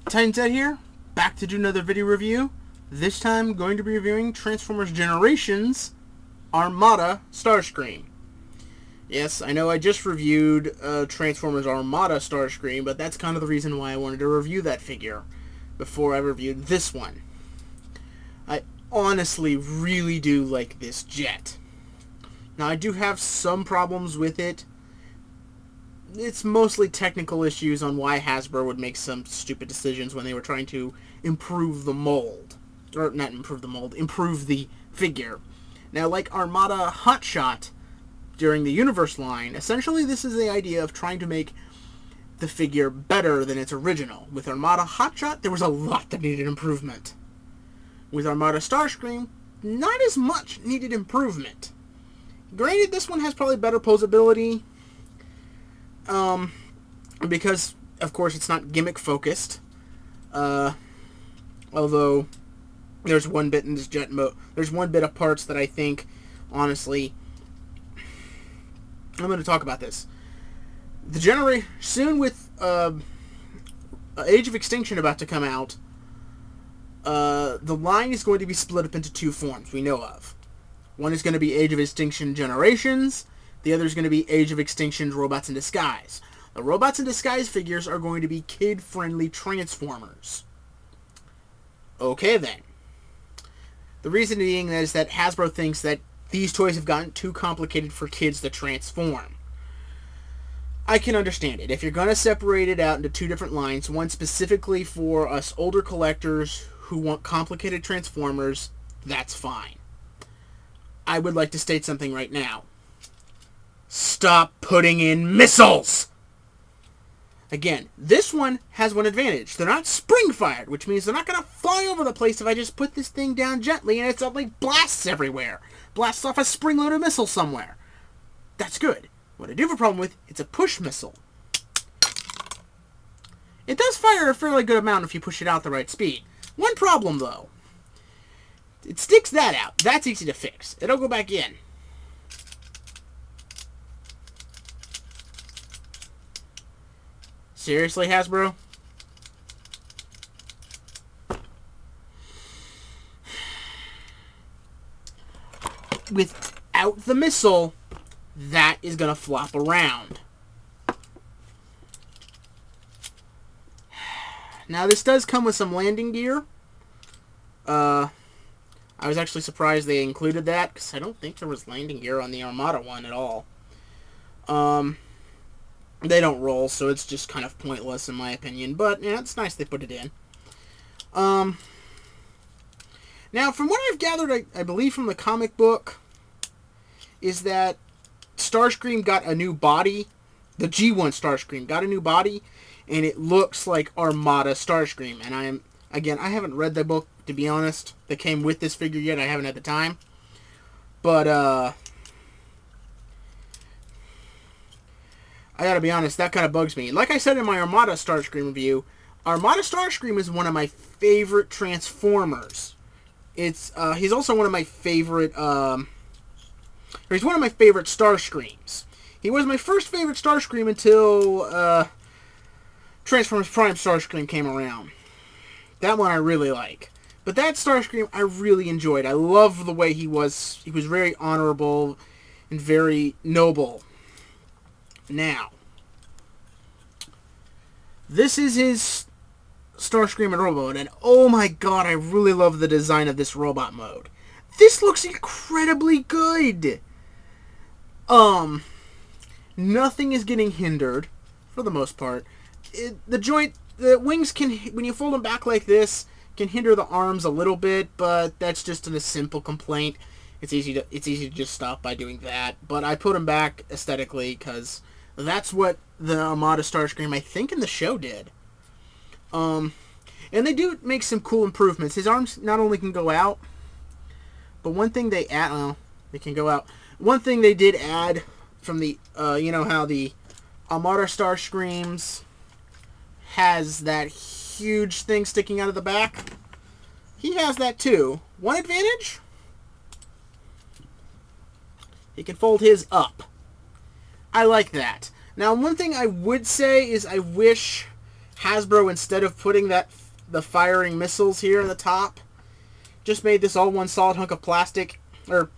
Titans Ed here, back to do another video review. This time going to be reviewing Transformers Generations Armada Starscream. Yes, I know I just reviewed Transformers Armada Starscream, but that's kind of the reason why I wanted to review that figure before I reviewed this one. I honestly really do like this jet. Now, I do have some problems with it. It's mostly technical issues on why Hasbro would make some stupid decisions when they were trying to improve the mold. Or, not improve the mold, improve the figure. Now, like Armada Hotshot during the Universe line, essentially this is the idea of trying to make the figure better than its original. With Armada Hotshot, there was a lot that needed improvement. With Armada Starscream, not as much needed improvement. Granted, this one has probably better posability, because, of course, it's not gimmick-focused. Although, there's one bit in this jet mode. There's one bit of parts that I think, honestly, I'm going to talk about this. Soon with Age of Extinction about to come out, the line is going to be split up into two forms we know of. One is going to be Age of Extinction Generations. The other is going to be Age of Extinction Robots in Disguise. The Robots in Disguise figures are going to be kid-friendly Transformers. Okay, then. The reason being is that Hasbro thinks that these toys have gotten too complicated for kids to transform. I can understand it. If you're going to separate it out into two different lines, one specifically for us older collectors who want complicated Transformers, that's fine. I would like to state something right now. Stop putting in missiles! Again, this one has one advantage. They're not spring-fired, which means they're not going to fly over the place if I just put this thing down gently and it suddenly blasts everywhere. Blasts off a spring-loaded missile somewhere. That's good. What I do have a problem with, it's a push missile. It does fire a fairly good amount if you push it out the right speed. One problem, though. It sticks that out. That's easy to fix. It'll go back in. Seriously, Hasbro? Without the missile, that is going to flop around. Now, this does come with some landing gear. I was actually surprised they included that, because I don't think there was landing gear on the Armada one at all. They don't roll, so it's just kind of pointless in my opinion. But, yeah, it's nice they put it in. Now, from what I've gathered, I believe from the comic book, is that Starscream got a new body. The G1 Starscream got a new body, and it looks like Armada Starscream. And I haven't read the book, to be honest, that came with this figure yet. I haven't had the time. But, I gotta be honest, that kind of bugs me. Like I said in my Armada Starscream review, Armada Starscream is one of my favorite Transformers. He's also one of my favorite, he's one of my favorite Starscreams. He was my first favorite Starscream until, Transformers Prime Starscream came around. That one I really like. But that Starscream I really enjoyed. I love the way he was. He was very honorable and very noble. Now, this is his Starscream and Robot mode, and oh my god, I really love the design of this robot mode. This looks incredibly good! Nothing is getting hindered, for the most part. The wings can, when you fold them back like this, can hinder the arms a little bit, but that's just a simple complaint. It's easy to just stop by doing that, but I put them back aesthetically, because that's what the Armada Starscream, I think, in the show did. And they do make some cool improvements. His arms not only can go out, but one thing they add, they can go out. One thing they did add from the, you know how the Armada Starscreams has that huge thing sticking out of the back? He has that too. One advantage? He can fold his up. I like that. Now, one thing I would say is I wish Hasbro, instead of putting the firing missiles here on the top, just made this all one solid hunk of plastic, or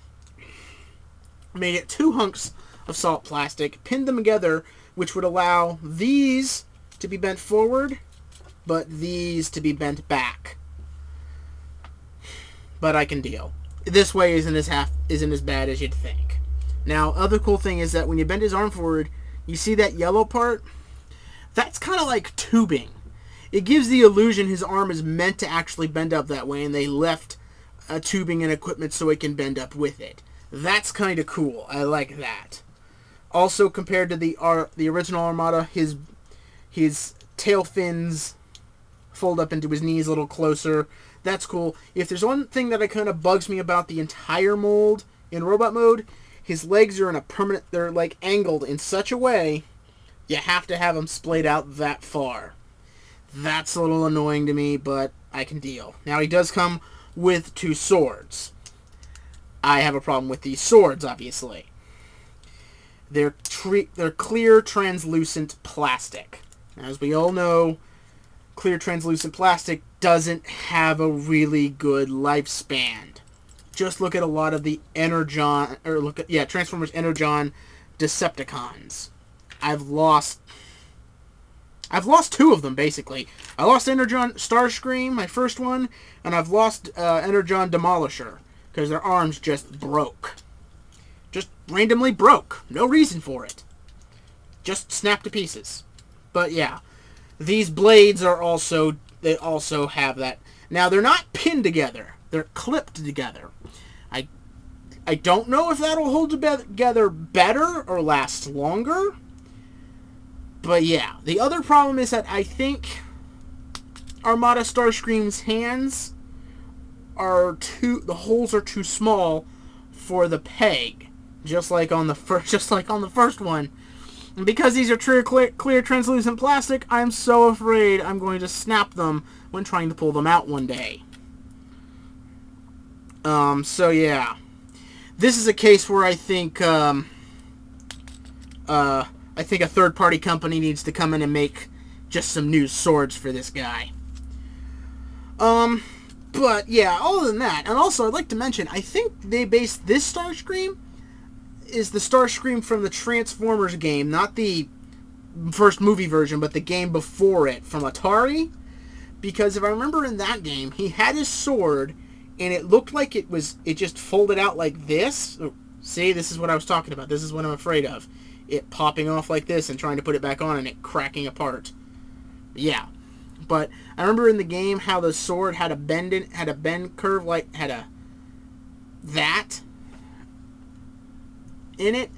made it 2 hunks of solid plastic, pinned them together, which would allow these to be bent forward, but these to be bent back. But I can deal. This way isn't as bad as you'd think. Now, other cool thing is that when you bend his arm forward, you see that yellow part? That's kind of like tubing. It gives the illusion his arm is meant to actually bend up that way, and they left tubing and equipment so it can bend up with it. That's kind of cool. I like that. Also, compared to the original Armada, his tail fins fold up into his knees a little closer. That's cool. If there's one thing that kind of bugs me about the entire mold in robot mode, his legs are in a permanent... They're like angled in such a way you have to have them splayed out that far. That's a little annoying to me, but I can deal. Now, he does come with 2 swords. I have a problem with these swords, obviously. They're clear, translucent plastic. As we all know, clear, translucent plastic doesn't have a really good lifespan. Just look at a lot of the Transformers Energon Decepticons. I've lost 2 of them, basically. I lost Energon Starscream, my first one, and I've lost Energon Demolisher, because their arms just broke. Just randomly broke. No reason for it. Just snapped to pieces. But yeah, these blades are also have that. Now, they're not pinned together. They're clipped together. I don't know if that'll hold together better or last longer. But yeah, the other problem is that I think Armada Starscream's hands the holes are too small for the peg, just like on the first one. And because these are clear translucent plastic, I'm so afraid I'm going to snap them when trying to pull them out one day. So yeah, this is a case where I think a third-party company needs to come in and make just some new swords for this guy. But yeah, other than that, and also I'd like to mention, I think they based this Starscream is the Starscream from the Transformers game, not the first movie version, but the game before it from Atari. Because if I remember in that game, he had his sword, and it looked like it just folded out like this. Oh, see, this is what I was talking about. This is what I'm afraid of. It popping off like this and trying to put it back on and it cracking apart. Yeah. But I remember in the game how the sword had a bend curve, like that in it,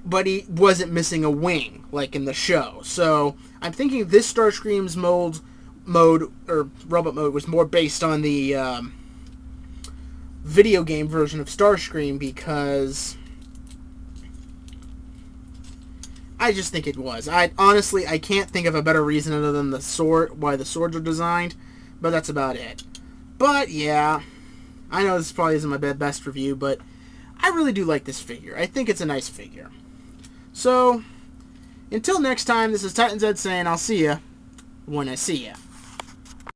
but he wasn't missing a wing like in the show. So I'm thinking this Starscream's mode or robot mode was more based on the video game version of Starscream, because I just think it was. I can't think of a better reason other than the sword, why the swords are designed, but that's about it. But yeah, I know this probably isn't my best review, but I really do like this figure. I think it's a nice figure. So, until next time, this is Titan Zed saying I'll see ya when I see ya.